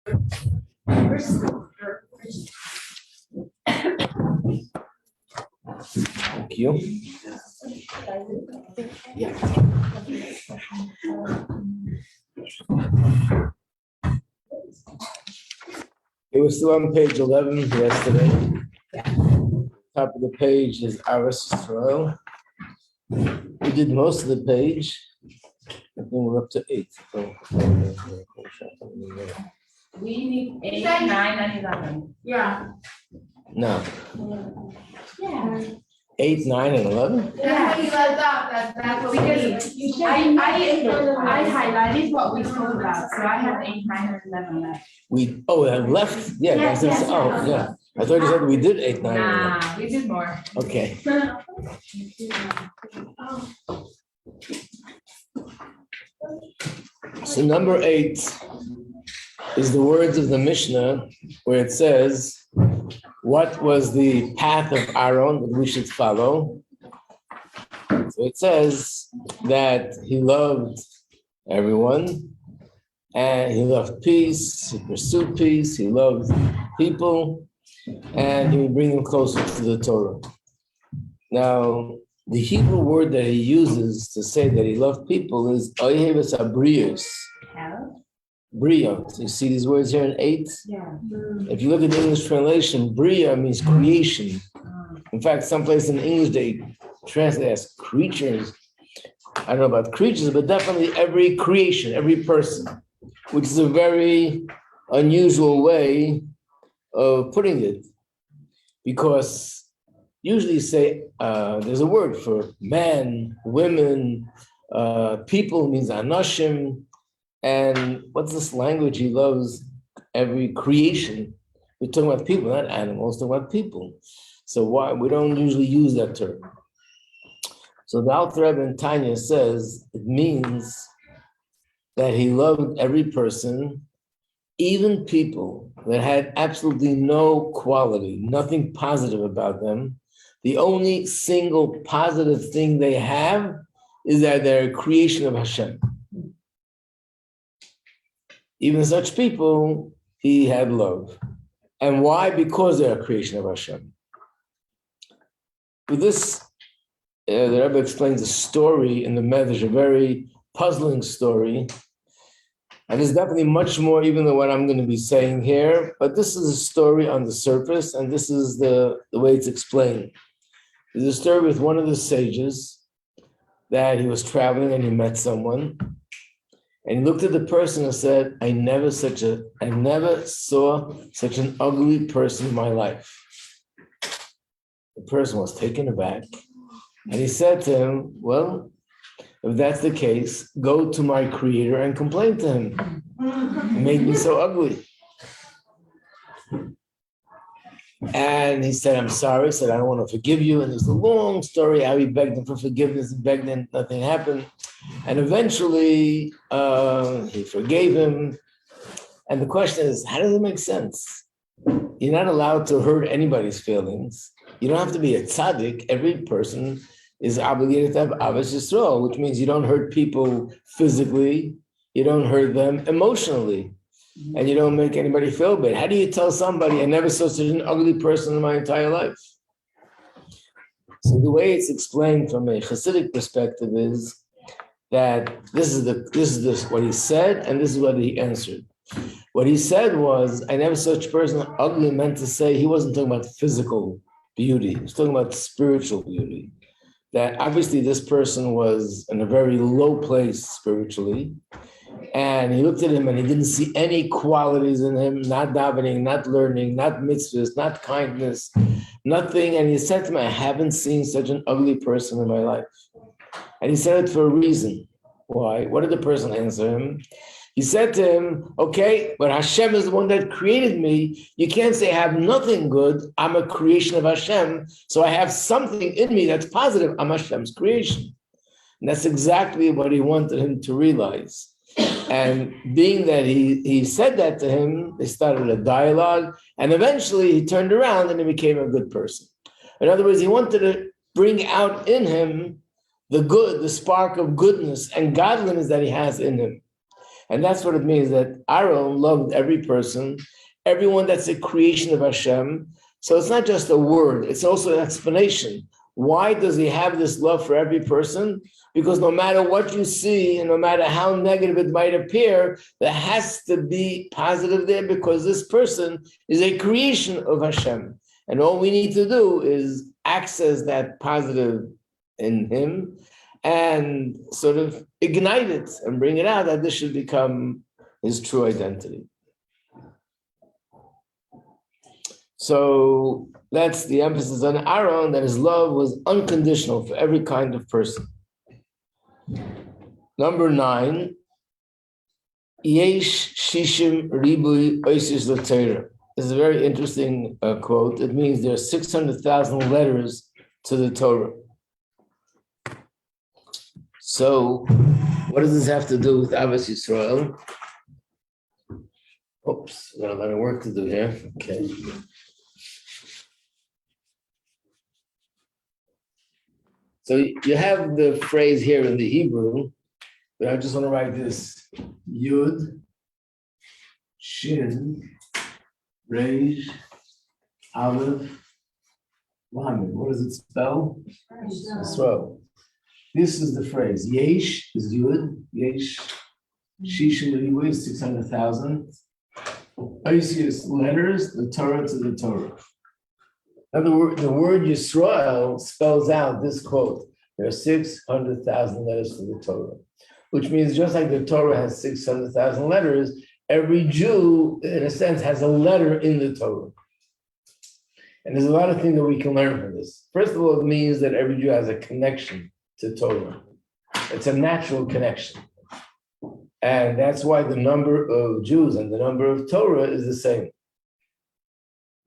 Thank you. It was still on page 11 yesterday. Top of the page is Aris Yisrael. We did most of the page. I think we're up to 8. We need 8, 9, and 11. Yeah. No. Yeah. 8, 9, and 11? Yeah. You left off. That's what because I highlighted what we spoke about, so I have 8, 9, and 11 left. We have left? Yeah. Yes. Oh, yeah. I thought you said we did 8, 9, and 11. Nah, we did more. Okay. So number 8 is the words of the Mishnah where it says, what was the path of Aaron that we should follow? So it says that he loved everyone and he loved peace, he pursued peace, he loved people, and he would bring them closer to the Torah. Now, the Hebrew word that he uses to say that he loved people is Oyeves Abrios. Bria. So you see these words here in 8? Yeah. If you look at the English translation, Bria means creation. In fact, someplace in English they translate as creatures. I don't know about creatures, but definitely every creation, every person, which is a very unusual way of putting it. Because usually you say there's a word for man, women, people means anashim. And what's this language? He loves every creation. We're talking about people, not animals, talking about people. So why we don't usually use that term. So the Alter Rebbe in Tanya says it means that he loved every person, even people that had absolutely no quality, nothing positive about them. The only single positive thing they have is that they're a creation of Hashem. Even such people, he had love. And why? Because they're a creation of Hashem. With this, the Rebbe explains a story in the Medrash, a very puzzling story. And there's definitely much more even than what I'm going to be saying here. But this is a story on the surface, and this is the way it's explained. There's a story with one of the sages that he was traveling and he met someone. And he looked at the person and said, I never saw such an ugly person in my life. The person was taken aback. And he said to him, well, if that's the case, go to my creator and complain to him. He made me so ugly. And he said, I'm sorry. He said, I don't want to forgive you. And there's a long story how he begged him for forgiveness and begged him, nothing happened. And eventually he forgave him. And the question is, how does it make sense? You're not allowed to hurt anybody's feelings. You don't have to be a tzaddik. Every person is obligated to have Avos Yisrael, which means you don't hurt people physically, you don't hurt them emotionally, and you don't make anybody feel bad. How do you tell somebody, I never saw such an ugly person in my entire life? So the way it's explained from a Hasidic perspective is that this is what he said, and this is what he answered. What he said was, I never saw such a person ugly, meant to say he wasn't talking about physical beauty. He was talking about spiritual beauty. That obviously this person was in a very low place spiritually. And he looked at him and he didn't see any qualities in him, not davening, not learning, not mitzvahs, not kindness, nothing. And he said to me, I haven't seen such an ugly person in my life. And he said it for a reason. Why? What did the person answer him? He said to him, okay, but Hashem is the one that created me. You can't say I have nothing good. I'm a creation of Hashem. So I have something in me that's positive. I'm Hashem's creation. And that's exactly what he wanted him to realize. And being that he said that to him, they started a dialogue. And eventually he turned around and he became a good person. In other words, he wanted to bring out in him the good, the spark of goodness and godliness that he has in him. And that's what it means that Aaron loved every person, everyone that's a creation of Hashem. So it's not just a word, it's also an explanation. Why does he have this love for every person? Because no matter what you see and no matter how negative it might appear, there has to be positive there because this person is a creation of Hashem. And all we need to do is access that positive in him and sort of ignite it and bring it out that this should become his true identity. So that's the emphasis on Aaron, that his love was unconditional for every kind of person. Number 9, Yesh Shishim Ribui Oisis LaTorah. This is a very interesting quote. It means there are 600,000 letters to the Torah. So what does this have to do with Avos Yisrael? Oops, got a lot of work to do here. Okay. So you have the phrase here in the Hebrew, but I just want to write this: Yud, Shin, Reish, Aleph, Lamed. What does it spell? Yisrael. This is the phrase. Yesh is Yud, Yesh, Shishim Ribui is 600,000. Oisius letters, the Torah to the Torah. In other words, the word Yisrael spells out this quote. There are 600,000 letters to the Torah, which means just like the Torah has 600,000 letters, every Jew, in a sense, has a letter in the Torah. And there's a lot of things that we can learn from this. First of all, it means that every Jew has a connection to Torah. It's a natural connection. And that's why the number of Jews and the number of Torah is the same.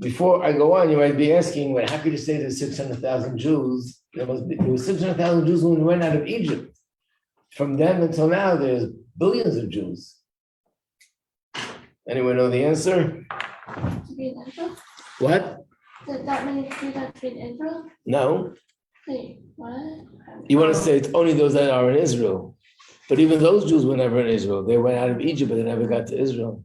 Before I go on, you might be asking, well, how could you say there's 600,000 Jews? There was 600,000 Jews when we went out of Egypt. From then until now, there's billions of Jews. Anyone know the answer? To be in Israel? What? That many Jews have to be in Israel? No. Wait, what? You want to say it's only those that are in Israel. But even those Jews were never in Israel. They went out of Egypt, but they never got to Israel.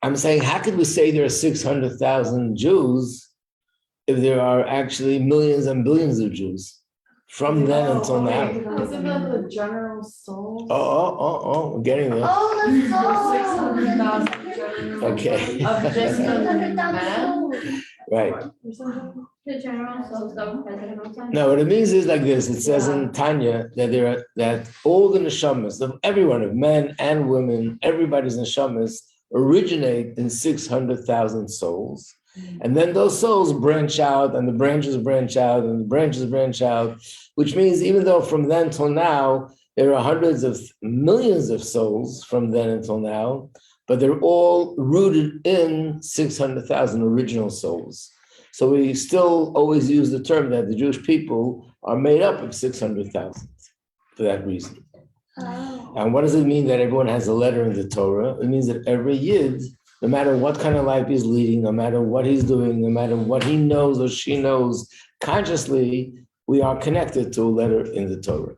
I'm saying, how could we say there are 600,000 Jews if there are actually millions and billions of Jews from then until now? Isn't that the general soul? We're getting there. Oh, the 600,000 general. Okay. Of just the 600,000. Right. The general souls don't present all time. No, what it means is like this. It says in Tanya that all the neshamas of everyone, of men and women, everybody's neshamas originate in 600,000 souls. And then those souls branch out, and the branches branch out, and the branches branch out, which means even though from then till now, there are hundreds of millions of souls from then until now, but they're all rooted in 600,000 original souls. So we still always use the term that the Jewish people are made up of 600,000 for that reason. Oh. And what does it mean that everyone has a letter in the Torah? It means that every Yid, no matter what kind of life he's leading, no matter what he's doing, no matter what he knows or she knows, consciously, we are connected to a letter in the Torah.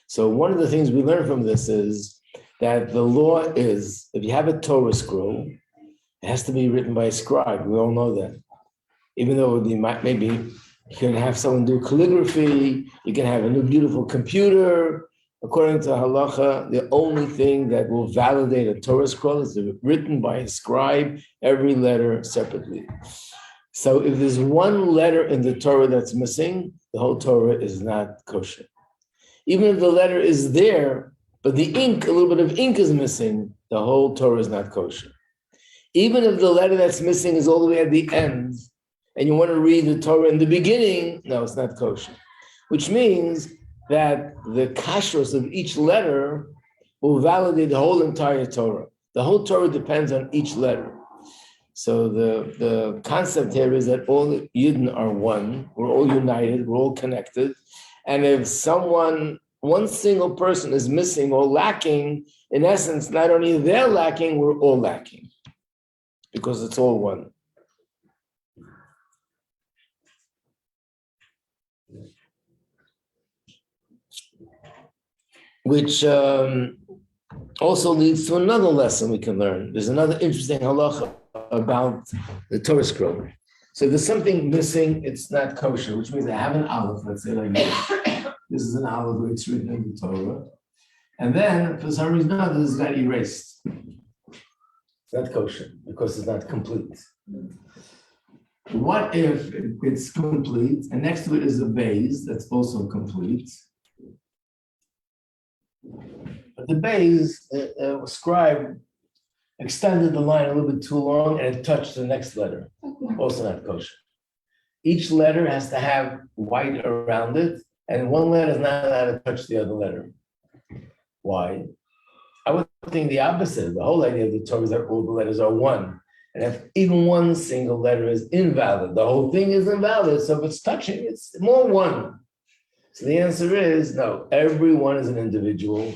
So one of the things we learn from this is that the law is, if you have a Torah scroll, it has to be written by a scribe. We all know that. Even though it would be, maybe you can have someone do calligraphy, you can have a new beautiful computer. According to halacha, the only thing that will validate a Torah scroll is written by a scribe, every letter separately. So if there's one letter in the Torah that's missing, the whole Torah is not kosher. Even if the letter is there, but the ink, a little bit of ink is missing, the whole Torah is not kosher. Even if the letter that's missing is all the way at the end, and you want to read the Torah in the beginning, no, it's not kosher. Which means that the kashrus of each letter will validate the whole entire Torah. The whole Torah depends on each letter. So the concept here is that all Yidden are one, we're all united, we're all connected. And if one single person is missing or lacking, in essence, not only they're lacking, we're all lacking. Because it's all one. which also leads to another lesson we can learn. There's another interesting halacha about the Torah scroll. So if there's something missing, it's not kosher, which means I have an aleph, let's say like this. This is an aleph where it's written in the Torah. And then, for some reason, this got erased. It's not kosher because it's not complete. What if it's complete and next to it is a base that's also complete? But the base, scribe extended the line a little bit too long and it touched the next letter. Also not kosher. Each letter has to have white around it, and one letter is not allowed to touch the other letter. Why? I would think the opposite. The whole idea of the Torah is that all the letters are one. And if even one single letter is invalid, the whole thing is invalid. So if it's touching, it's more one. So the answer is no, everyone is an individual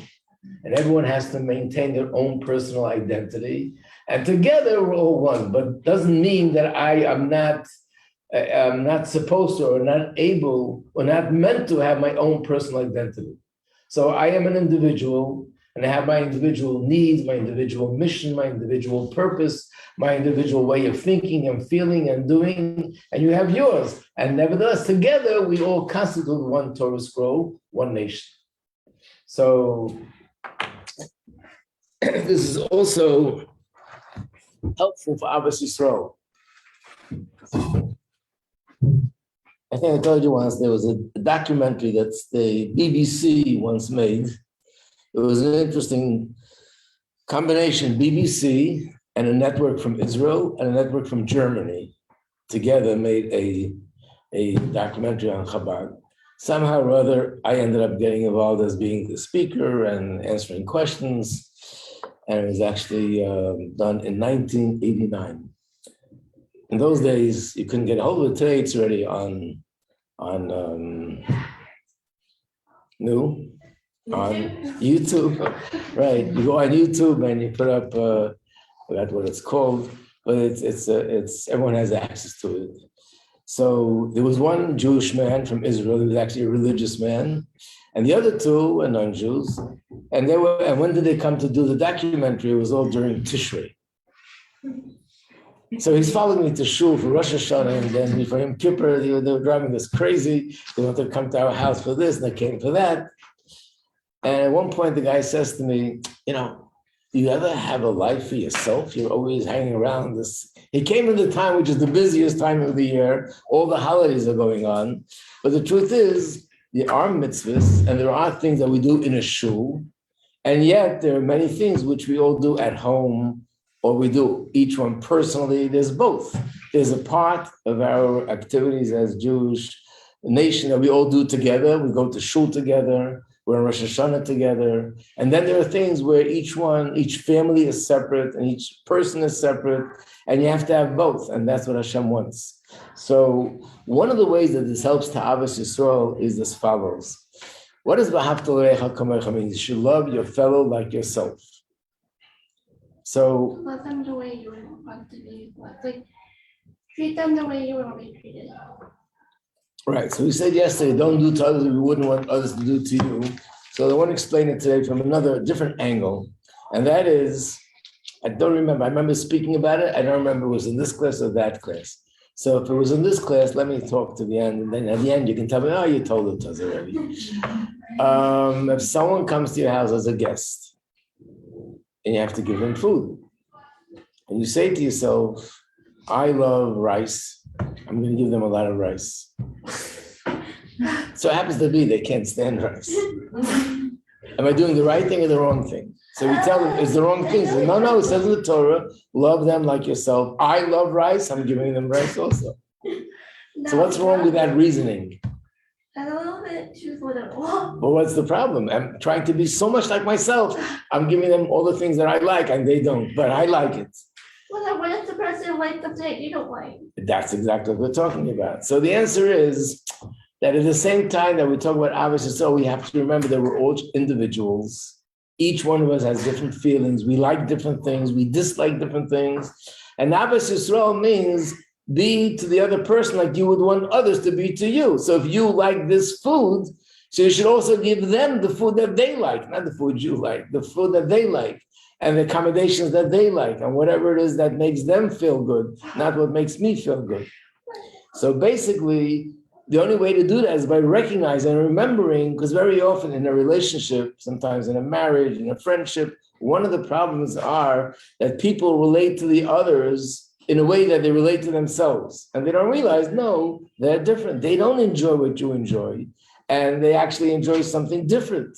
and everyone has to maintain their own personal identity. And together we're all one, but it doesn't mean that I'm not supposed to or not able or not meant to have my own personal identity. So I am an individual and I have my individual needs, my individual mission, my individual purpose, my individual way of thinking and feeling and doing, and you have yours. And nevertheless, together, we all constitute one Torah scroll, one nation. So this is also helpful for Avos Yisrael. I think I told you once, there was a documentary that the BBC once made. It was an interesting combination, BBC and a network from Israel and a network from Germany together made a documentary on Chabad. Somehow or other, I ended up getting involved as being the speaker and answering questions. And it was actually done in 1989. In those days, you couldn't get a hold of it. Today, it's already on YouTube, right? You go on YouTube and you put up, forgot what it's called, but it's everyone has access to it. So there was one Jewish man from Israel. He was actually a religious man, and the other two were non-Jews. And when did they come to do the documentary? It was all during Tishrei. So he's following me to shul for Rosh Hashanah, and then for Yom Kippur, they were driving us crazy. They wanted to come to our house for this, and they came for that. And at one point, the guy says to me, do you ever have a life for yourself? You're always hanging around this. He came in the time, which is the busiest time of the year. All the holidays are going on. But the truth is, there are mitzvahs, and there are things that we do in a shul. And yet, there are many things which we all do at home, or we do each one personally. There's both. There's a part of our activities as Jewish nation that we all do together. We go to shul together. We're in Rosh Hashanah together. And then there are things where each family is separate and each person is separate, and you have to have both. And that's what Hashem wants. So one of the ways that this helps to Avos Yisrael is as follows. What does V'ahavta l'recha kamecha mean? You should love your fellow like yourself. So love them the way you would want to be loved. Like, treat them the way you would want to be treated. Right. So we said yesterday, don't do to others what we wouldn't want others to do to you. So I want to explain it today from another different angle. And that is, I don't remember. I remember speaking about it. I don't remember it was in this class or that class. So if it was in this class, let me talk to the end. And then at the end, you can tell me, oh, you told it to us already. If someone comes to your house as a guest and you have to give them food, and you say to yourself, I love rice. I'm going to give them a lot of rice. So it happens to be they can't stand rice. Am I doing the right thing or the wrong thing? So we tell them it's the wrong thing. So, no, it says in the Torah, love them like yourself. I love rice. I'm giving them rice also. So what's wrong with that reasoning? A little bit truthful. Well, what's the problem? I'm trying to be so much like myself. I'm giving them all the things that I like and they don't, but I like it. Well, then what if the person likes the thing you don't like? That's exactly what we're talking about. So the answer is that at the same time that we talk about Avos Yisrael, we have to remember that we're all individuals. Each one of us has different feelings. We like different things. We dislike different things. And Avos Yisrael means be to the other person like you would want others to be to you. So if you like this food, So you should also give them the food that they like, not the food you like, the food that they like, and the accommodations that they like, and whatever it is that makes them feel good, not what makes me feel good. So basically, the only way to do that is by recognizing and remembering, because very often in a relationship, sometimes in a marriage, in a friendship, one of the problems are that people relate to the others in a way that they relate to themselves. And they don't realize, no, they're different. They don't enjoy what you enjoy, and they actually enjoy something different.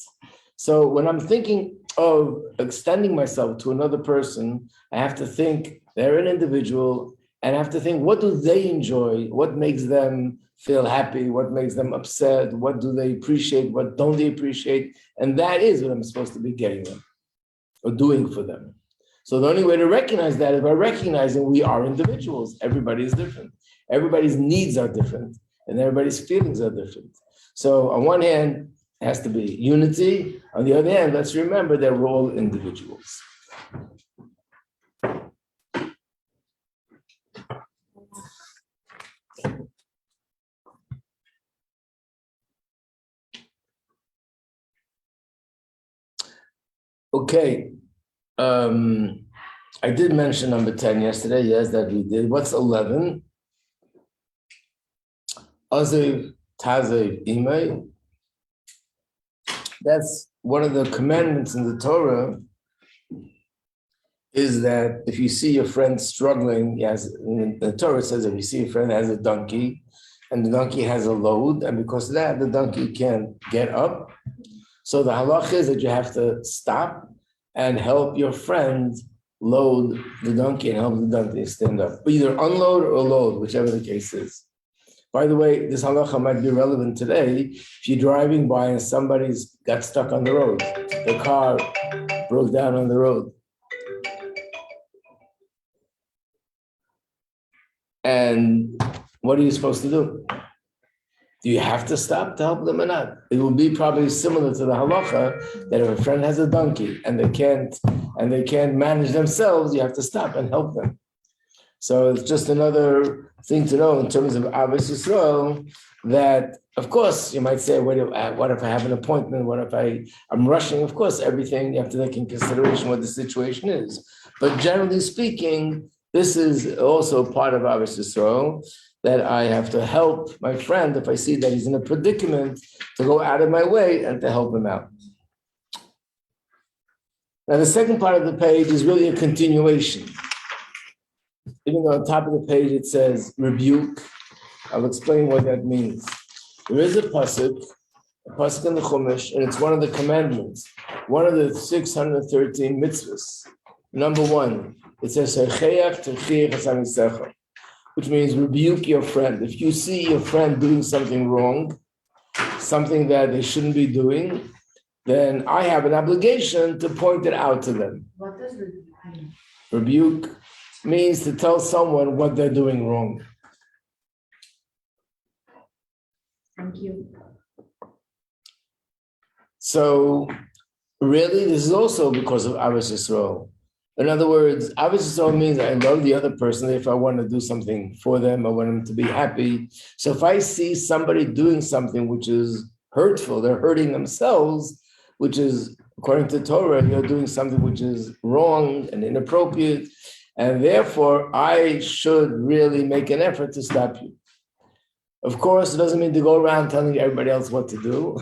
So when I'm thinking of extending myself to another person, I have to think they're an individual, and I have to think, what do they enjoy? What makes them feel happy? What makes them upset? What do they appreciate? What don't they appreciate? And that is what I'm supposed to be getting them or doing for them. So the only way to recognize that is by recognizing we are individuals. Everybody is different. Everybody's needs are different, and everybody's feelings are different. So on one hand, it has to be unity. On the other hand, let's remember that we're all individuals. Okay. I did mention number 10 yesterday. Yes, that we did. What's 11? Azev Tazev Imei. That's one of the commandments in the Torah, is that if you see your friend struggling, yes, the Torah says if you see a friend has a donkey and the donkey has a load, and because of that, the donkey can't get up. So the halach is that you have to stop and help your friend load the donkey and help the donkey stand up. Either unload or load, whichever the case is. By the way, this halacha might be relevant today if you're driving by and somebody's got stuck on the road. The car broke down on the road. And what are you supposed to do? Do you have to stop to help them or not? It will be probably similar to the halacha that if a friend has a donkey and they can't manage themselves, you have to stop and help them. So it's just another thing to know in terms of Avos Yisrael, that of course you might say, what if I have an appointment? What if I'm rushing? Of course, everything you have to take in consideration what the situation is. But generally speaking, this is also part of Avos Yisrael, that I have to help my friend if I see that he's in a predicament, to go out of my way and to help him out. Now, the second part of the page is really a continuation. Even though on top of the page it says rebuke, I'll explain what that means. There is a pasuk in the Chumash, and it's one of the commandments, one of the 613 mitzvahs. Number 1, it says, which means rebuke your friend. If you see your friend doing something wrong, something that they shouldn't be doing, then I have an obligation to point it out to them. What does rebuke mean? Rebuke means to tell someone what they're doing wrong. Thank you. So really, this is also because of Avos Yisrael. In other words, Avos Yisrael means I love the other person. If I want to do something for them, I want them to be happy. So if I see somebody doing something which is hurtful, they're hurting themselves, which is, according to Torah, you're doing something which is wrong and inappropriate, and therefore I should really make an effort to stop you. Of course, it doesn't mean to go around telling everybody else what to do,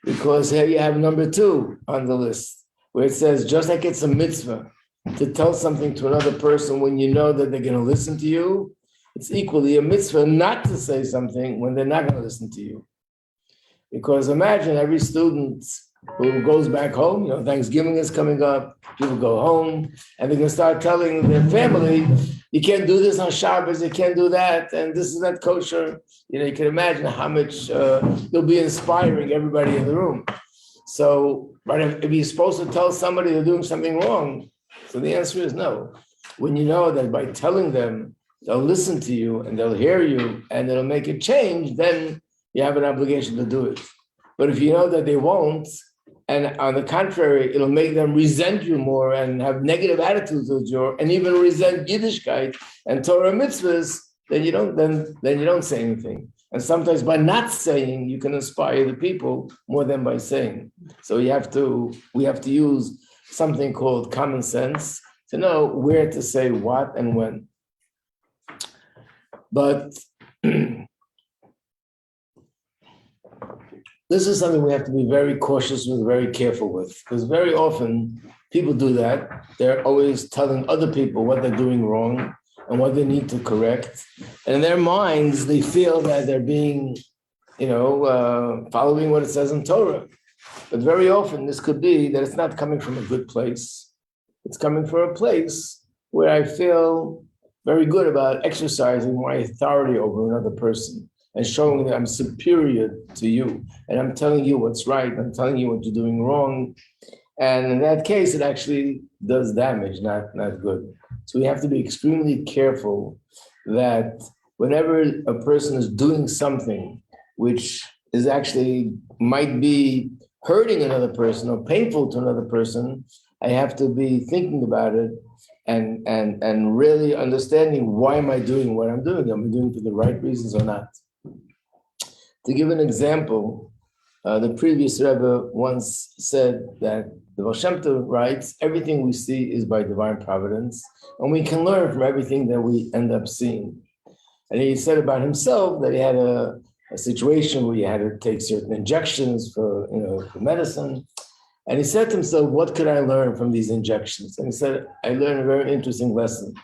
because here you have number 2 on the list, where it says, just like it's a mitzvah to tell something to another person when you know that they're going to listen to you, it's equally a mitzvah not to say something when they're not going to listen to you. Because imagine every student who goes back home, Thanksgiving is coming up, people go home, and they're going to start telling their family, you can't do this on Shabbos, you can't do that, and this is not kosher. You can imagine how much they'll be inspiring everybody in the room. So, right, if you're supposed to tell somebody they're doing something wrong, so the answer is no. When you know that by telling them, they'll listen to you and they'll hear you and it'll make a change, then you have an obligation to do it. But if you know that they won't, and on the contrary, it'll make them resent you more and have negative attitudes towards you, and even resent Yiddishkeit and Torah mitzvahs, then you don't say anything. And sometimes by not saying, you can inspire the people more than by saying. So we have to use something called common sense to know where to say what and when. But this is something we have to be very cautious and very careful with, because very often people do that. They're always telling other people what they're doing wrong and what they need to correct. And in their minds, they feel that they're being, following what it says in Torah. But very often this could be that it's not coming from a good place. It's coming from a place where I feel very good about exercising my authority over another person and showing that I'm superior to you. And I'm telling you what's right. I'm telling you what you're doing wrong. And in that case, it actually does damage, not good. So we have to be extremely careful that whenever a person is doing something which is actually might be hurting another person or painful to another person, I have to be thinking about it and really understanding, why am I doing what I'm doing? Am I doing it for the right reasons or not? To give an example, the previous Rebbe once said that the Baal Shem Tov writes, everything we see is by divine providence, and we can learn from everything that we end up seeing. And he said about himself that he had a situation where he had to take certain injections for medicine. And he said to himself, what could I learn from these injections? And he said, I learned a very interesting lesson.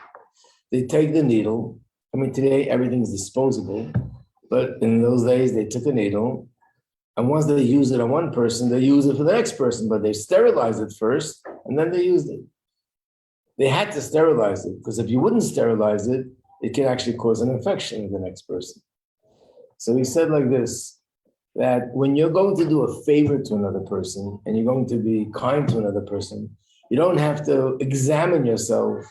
They take the needle. I mean, today everything is disposable, but in those days they took a needle, and once they use it on one person, they use it for the next person, but they sterilize it first, and then they used it. They had to sterilize it, because if you wouldn't sterilize it, it can actually cause an infection in the next person. So he said like this, that when you're going to do a favor to another person, and you're going to be kind to another person, you don't have to examine yourself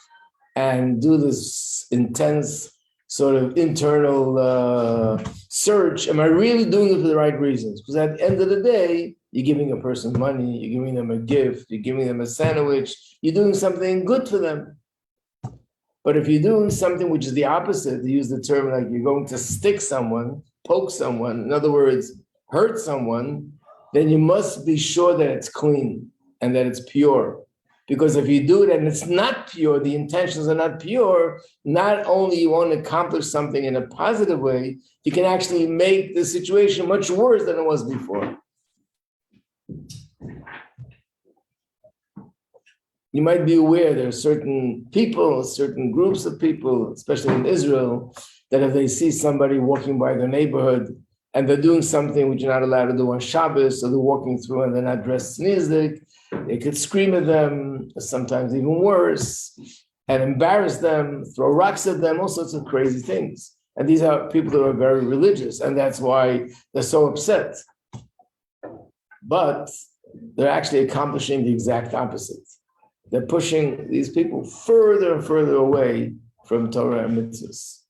and do this intense sort of internal search. Am I really doing it for the right reasons? Because at the end of the day, you're giving a person money, you're giving them a gift, you're giving them a sandwich, you're doing something good for them. But if you're doing something which is the opposite, to use the term like you're going to stick someone, poke someone, in other words, hurt someone, then you must be sure that it's clean and that it's pure. Because if you do it and it's not pure, the intentions are not pure, not only you won't accomplish something in a positive way, you can actually make the situation much worse than it was before. You might be aware there are certain people, certain groups of people, especially in Israel, that if they see somebody walking by their neighborhood and they're doing something which you're not allowed to do on Shabbos, so they're walking through and they're not dressed snizdik, they could scream at them, sometimes even worse, and embarrass them, throw rocks at them, all sorts of crazy things. And these are people that are very religious, and that's why they're so upset. But they're actually accomplishing the exact opposite. They're pushing these people further and further away from Torah and mitzvahs.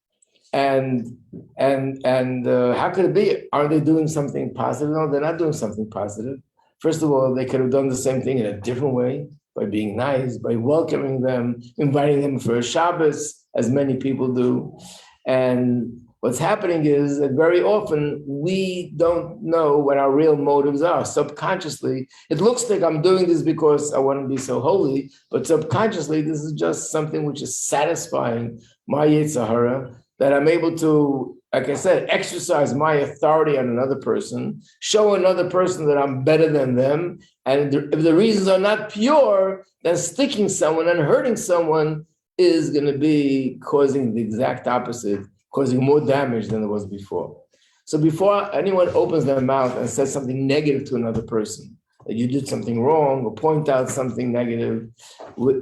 And how could it be? Are they doing something positive? No, they're not doing something positive. First of all, they could have done the same thing in a different way, by being nice, by welcoming them, inviting them for a Shabbos, as many people do. And what's happening is that very often we don't know what our real motives are. Subconsciously, it looks like I'm doing this because I want to be so holy, but subconsciously, this is just something which is satisfying my Yetzer Hara, that I'm able to, like I said, exercise my authority on another person, show another person that I'm better than them. And if the reasons are not pure, then sticking someone and hurting someone is going to be causing the exact opposite, causing more damage than it was before. So before anyone opens their mouth and says something negative to another person, that you did something wrong or point out something negative,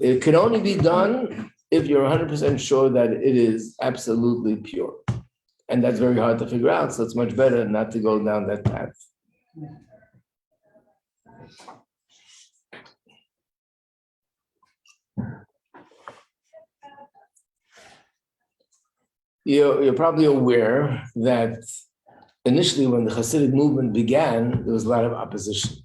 it can only be done if you're 100% sure that it is absolutely pure. And that's very hard to figure out, so it's much better not to go down that path. You're probably aware that initially when the Hasidic movement began, there was a lot of opposition.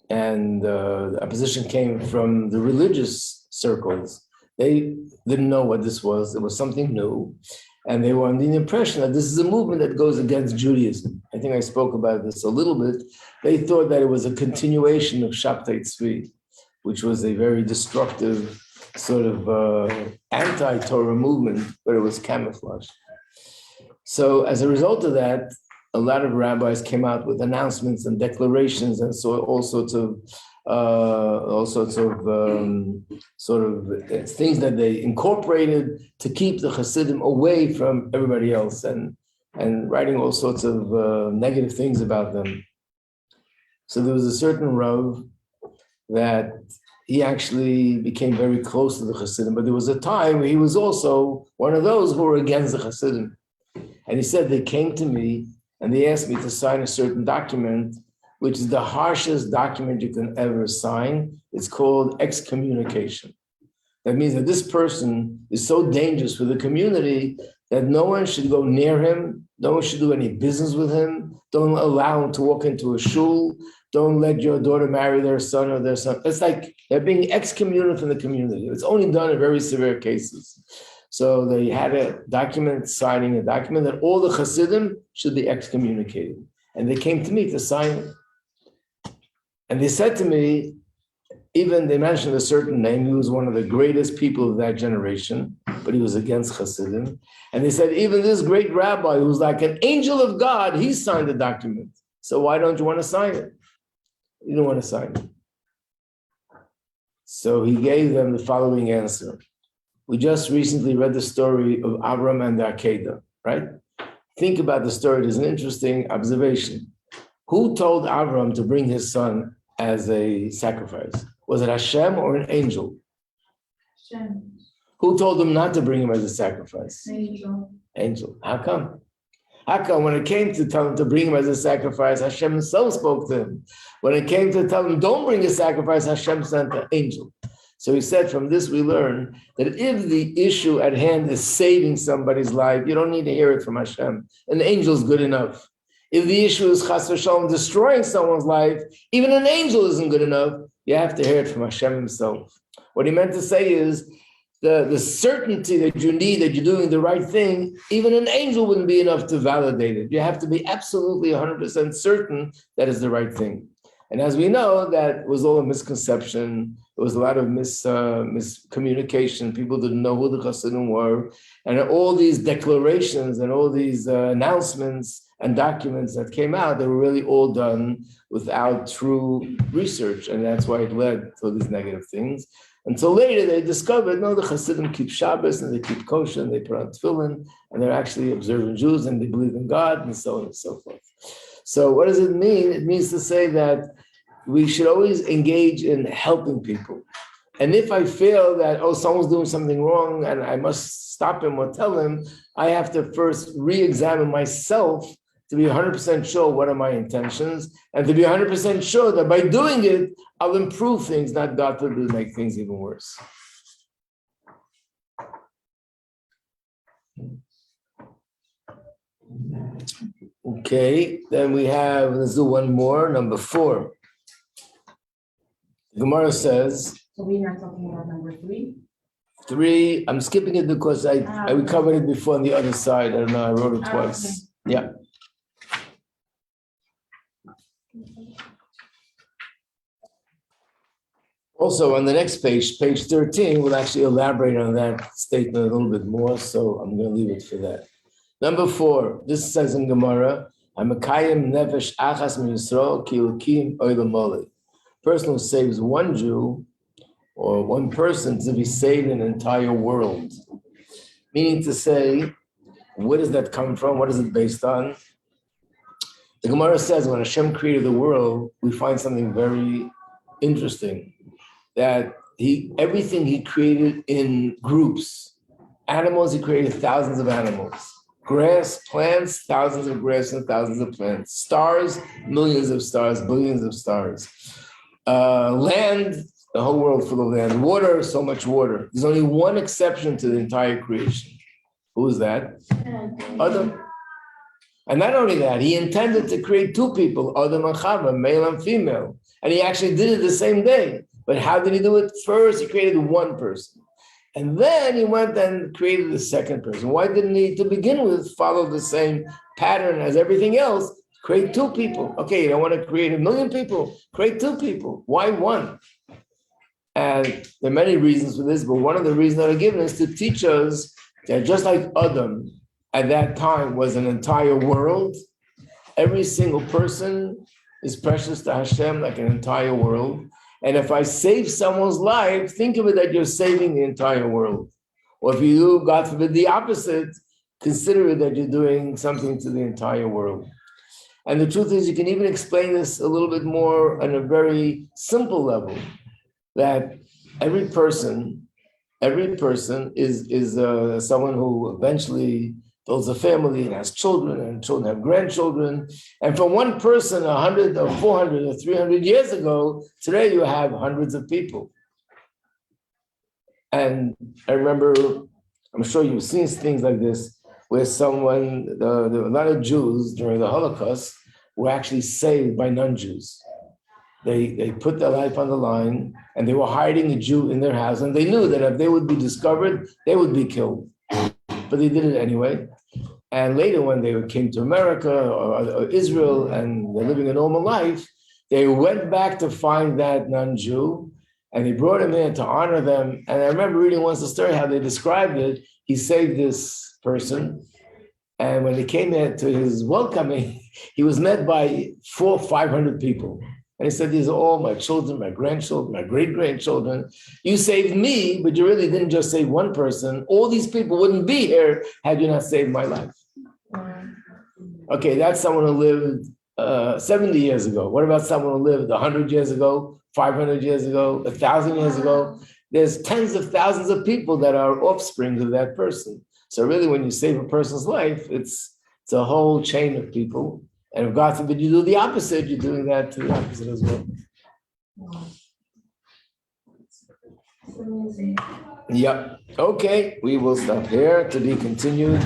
And the opposition came from the religious circles. They didn't know what this was. It was something new. And they were under the impression that this is a movement that goes against Judaism. I think I spoke about this a little bit. They thought that it was a continuation of Shabtai Tzvi, which was a very destructive sort of anti-Torah movement, but it was camouflaged. So as a result of that, a lot of rabbis came out with announcements and declarations and so all sorts of things that they incorporated to keep the Hasidim away from everybody else and writing all sorts of negative things about them. So there was a certain Rav that he actually became very close to the Hasidim, but there was a time where he was also one of those who were against the Hasidim. And he said, they came to me and they asked me to sign a certain document, which is the harshest document you can ever sign. It's called excommunication. That means that this person is so dangerous for the community that no one should go near him, no one should do any business with him, don't allow him to walk into a shul, don't let your daughter marry their son or their son. It's like they're being excommunicated from the community. It's only done in very severe cases. So they had a document, signing a document that all the Hasidim should be excommunicated. And they came to me to sign it. And they said to me, even they mentioned a certain name, he was one of the greatest people of that generation, but he was against Hasidim. And they said, even this great rabbi who's like an angel of God, he signed the document. So why don't you want to sign it? You don't want to sign it. So he gave them the following answer. We just recently read the story of Avram and the Akedah, right? Think about the story. There's an interesting observation. Who told Avram to bring his son as a sacrifice? Was it Hashem or an angel? Hashem. Who told him not to bring him as a sacrifice? Angel. Angel. How come? How come when it came to tell him to bring him as a sacrifice, Hashem himself spoke to him? When it came to tell him don't bring a sacrifice, Hashem sent an angel. So he said, from this we learn that if the issue at hand is saving somebody's life, you don't need to hear it from Hashem. An angel is good enough. If the issue is chas v'shalom destroying someone's life, even an angel isn't good enough. You have to hear it from Hashem himself. What he meant to say is the certainty that you need that you're doing the right thing, even an angel wouldn't be enough to validate it. You have to be absolutely 100% certain that is the right thing. And as we know, that was all a misconception. There was a lot of miscommunication. People didn't know who the Hasidim were. And all these declarations and all these announcements and documents that came out, they were really all done without true research. And that's why it led to these negative things. Until later, they discovered, no, the Hasidim keep Shabbos and they keep kosher and they put on tefillin and they're actually observant Jews and they believe in God and so on and so forth. So what does it mean? It means to say that we should always engage in helping people. And if I feel that, someone's doing something wrong and I must stop him or tell him, I have to first re-examine myself to be 100% sure what are my intentions and to be 100% sure that by doing it, I'll improve things, not God forbid make things even worse. Okay, then let's do one more, number 4. The Gemara says, So we're not talking about number 3? 3, I'm skipping it because we covered it before on the other side. I don't know, I wrote it twice. Okay. Yeah. Also, on the next page 13, we'll actually elaborate on that statement a little bit more, so I'm going to leave it for that. Number 4, this says in Gemara, "Hamakayim nefesh achas miYisrael ki elokim olam molei." Person who saves one Jew or one person to be saved an entire world. Meaning to say, where does that come from? What is it based on? The Gemara says when Hashem created the world, we find something very interesting. That everything he created in groups. Animals, he created thousands of animals. Grass, plants, thousands of grass and thousands of plants. Stars, millions of stars, billions of stars. Land, the whole world full of land. Water, so much water. There's only one exception to the entire creation. Who is that? Adam. And not only that, he intended to create 2 people, Adam and Chava, male and female. And he actually did it the same day. But how did he do it? First, he created one person. And then he went and created the second person. Why didn't he, to begin with, follow the same pattern as everything else? Create two people. Okay, you don't want to create 1 million people, create two people. Why one? And there are many reasons for this, but one of the reasons that are given is to teach us that just like Adam at that time was an entire world, every single person is precious to Hashem like an entire world. And if I save someone's life, think of it that you're saving the entire world. Or if you do, God forbid, the opposite, consider it that you're doing something to the entire world. And the truth is, you can even explain this a little bit more on a very simple level, that every person is someone who eventually builds a family and has children, and children have grandchildren. And from one person 100 or 400 or 300 years ago, today you have hundreds of people. And I remember, I'm sure you've seen things like this, where someone, there were a lot of Jews during the Holocaust were actually saved by non-Jews. They put their life on the line, and they were hiding a Jew in their house, and they knew that if they would be discovered, they would be killed. But they did it anyway. And later, when they came to America or Israel and they're living a normal life, they went back to find that non-Jew, and they brought him in to honor them. And I remember reading once the story, how they described it. He saved this person. And when he came in to his welcoming, he was met by 400 or 500 people. And he said, these are all my children, my grandchildren, my great-grandchildren. You saved me, but you really didn't just save one person. All these people wouldn't be here had you not saved my life. Okay, that's someone who lived 70 years ago. What about someone who lived 100 years ago, 500 years ago, 1,000 years ago? There's tens of thousands of people that are offspring of that person. So really, when you save a person's life, it's a whole chain of people. And if God forbid you do the opposite, you're doing that to the opposite as well. Yep. Okay, we will stop here to be continued.